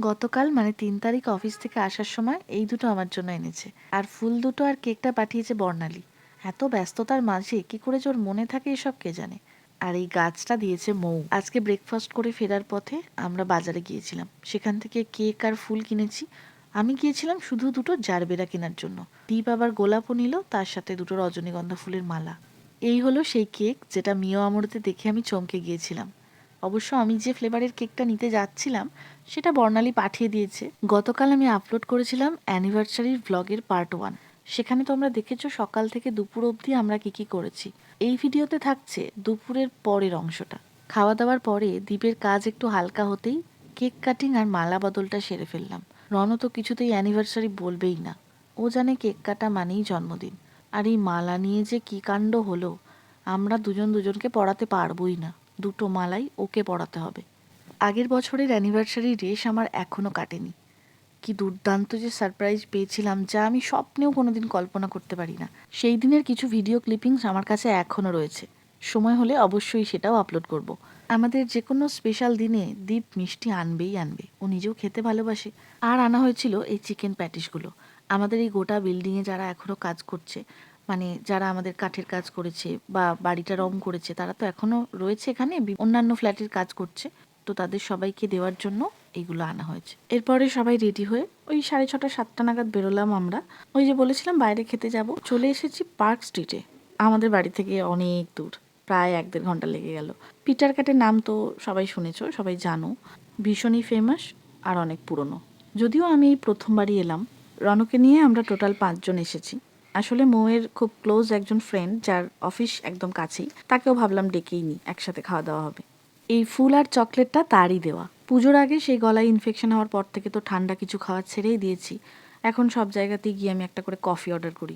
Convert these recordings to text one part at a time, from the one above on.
গতকাল মানে ৩ তারিখ অফিস থেকে আসার সময় এই দুটো আমার জন্য এনেছে। আর ফুল দুটো আর কেকটা পাঠিয়েছে বর্ণালী। এত ব্যস্ততার মাঝে কি করে যে ওর মনে থাকে এসব কে জানে। আর এই গাছটা দিয়েছে মৌ। আজকে ব্রেকফাস্ট করে ফেরার পথে আমরা বাজারে গিয়েছিলাম, সেখান থেকে কেক আর ফুল কিনেছি। আমি গিয়েছিলাম শুধু দুটো জারবেরা কেনার জন্য। দীপ আবার গোলাপও নিল, তার সাথে দুটো রজনীগন্ধা ফুলের মালা। এই হলো সেই কেক যেটা মিও আমরতে দেখে আমি চমকে গিয়েছিলাম। অবশ্য আমি যে ফ্লেভারের কেকটা নিতে যাচ্ছিলাম সেটা বর্ণালী পাঠিয়ে দিয়েছে। গতকাল আমি আপলোড করেছিলাম অ্যানিভার্সারির ভ্লগের পার্ট 1। সেখানে তোমরা দেখেছো সকাল থেকে দুপুর অবধি আমরা কি করেছি। এই ভিডিওতে থাকছে দুপুরের পরের অংশটা। খাওয়া দাওয়ার পরে দীপের কাজ একটু হালকা হতেই কেক কাটিং আর মালা বদলটা সেরে ফেললাম। রণ তো কিছুতেই অ্যানিভার্সারি বলবেই না। ও জানে কেক কাটা মানেই জন্মদিন। আর এই মালা নিয়ে যে কি কাণ্ড হলো, আমরা দুজন দুজনকে পড়াতে পারবোই না। দুটো মালাই ওকে পড়াতে হবে। আগের বছরের অ্যানিভার্সারি রেশ আমার এখনও কাটেনি। কি দুর্দান্ত যে সারপ্রাইজ পেয়েছিলাম, যা আমি স্বপ্নেও কোনোদিন কল্পনা করতে পারি না। সেই দিনের কিছু ভিডিও ক্লিপিংস আমার কাছে এখনও রয়েছে। সময় হলে অবশ্যই সেটাও আপলোড করব। আমাদের যে কোনো স্পেশাল দিনে দীপ মিষ্টি আনবেই আনবে, ও নিজেও খেতে ভালোবাসে। আর আনা হয়েছিল এই চিকেন প্যাটিসগুলো। আমাদের এই গোটা বিল্ডিংয়ে যারা এখনও কাজ করছে, মানে যারা আমাদের কাঠের কাজ করেছে বা বাড়িটা রং করেছে, তারা তো এখনও রয়েছে এখানে, অন্যান্য ফ্ল্যাটের কাজ করছে। তো তাদের সবাইকে দেওয়ার জন্য এইগুলো আনা হয়েছে। এরপরে সবাই রেডি হয়ে ওই 6:30 7টা নাগাদ বেরোলাম আমরা। ওই যে বলেছিলাম বাইরে খেতে যাব, চলে এসেছি পার্ক স্ট্রিটে। আমাদের বাড়ি থেকে অনেক দূর, প্রায় 1-1.5 ঘন্টা লেগে গেল। পিটার ক্যাটের নাম তো সবাই শুনেছো, সবাই জানো, ভীষণই ফেমাস আর অনেক পুরনো। যদিও আমি এই প্রথমবারই এলাম। রনকে নিয়ে আমরা টোটাল 5 জন এসেছি। আসলে মৌয়ের খুব ক্লোজ একজন ফ্রেন্ড, যার অফিস একদম কাছেই, তাকেও ভাবলাম ডেকেই নিই, একসাথে খাওয়া দাওয়া হবে। এই ফুল আর চকলেটটা তারই দেওয়া। পুজোর আগে সেই গলায় ইনফেকশন হওয়ার পর থেকে তো ঠান্ডা কিছু খাওয়া ছেড়েই দিয়েছি। এখন সব জায়গাতেই গিয়ে আমি একটা করে কফি অর্ডার করি।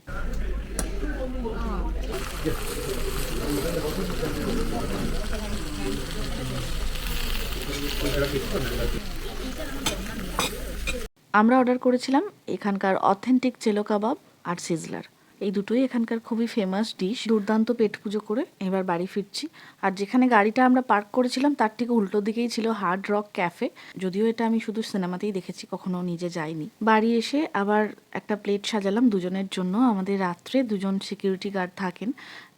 আমরা অর্ডার করেছিলাম এখানকার অথেন্টিক চেলো কাবাব আর সিজলার। এই দুটোই এখানকার খুবই ফেমাস ডিশ। দুর্দান্ত পেট পুজো করে এবার বাড়ি ফিরছি। আর যেখানে গাড়িটা আমরা পার্ক করেছিলাম তার ঠিক উল্টো দিকেই ছিল হার্ড রক ক্যাফে। যদিও এটা আমি শুধু সিনেমাতেই দেখেছি, কখনো নিজে যাইনি। বাড়ি এসে আবার একটা প্লেট সাজালাম দুজনের জন্য। আমাদের রাত্রে দুজন সিকিউরিটি গার্ড থাকেন,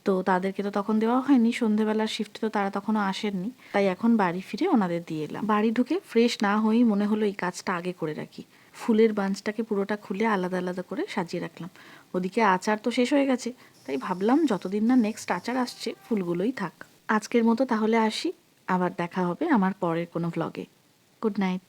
তো তাদেরকে তো তখন দেওয়া হয়নি। সন্ধেবেলার শিফটে তো তারা তখনও আসেননি, তাই এখন বাড়ি ফিরে ওনাদের দিয়ে এলাম। বাড়ি ঢুকে ফ্রেশ না হয়েই মনে হলো এই কাজটা আগে করে রাখি। ফুলের বাঞ্চটাকে পুরোটা খুলে আলাদা আলাদা করে সাজিয়ে রাখলাম। ওদিকে আচার তো শেষ হয়ে গেছে, তাই ভাবলাম যতদিন না নেক্সট আচার আসছে ফুলগুলোই থাক। আজকের মতো তাহলে আসি, আবার দেখা হবে আমার পরের কোনো ভ্লগে। Good night.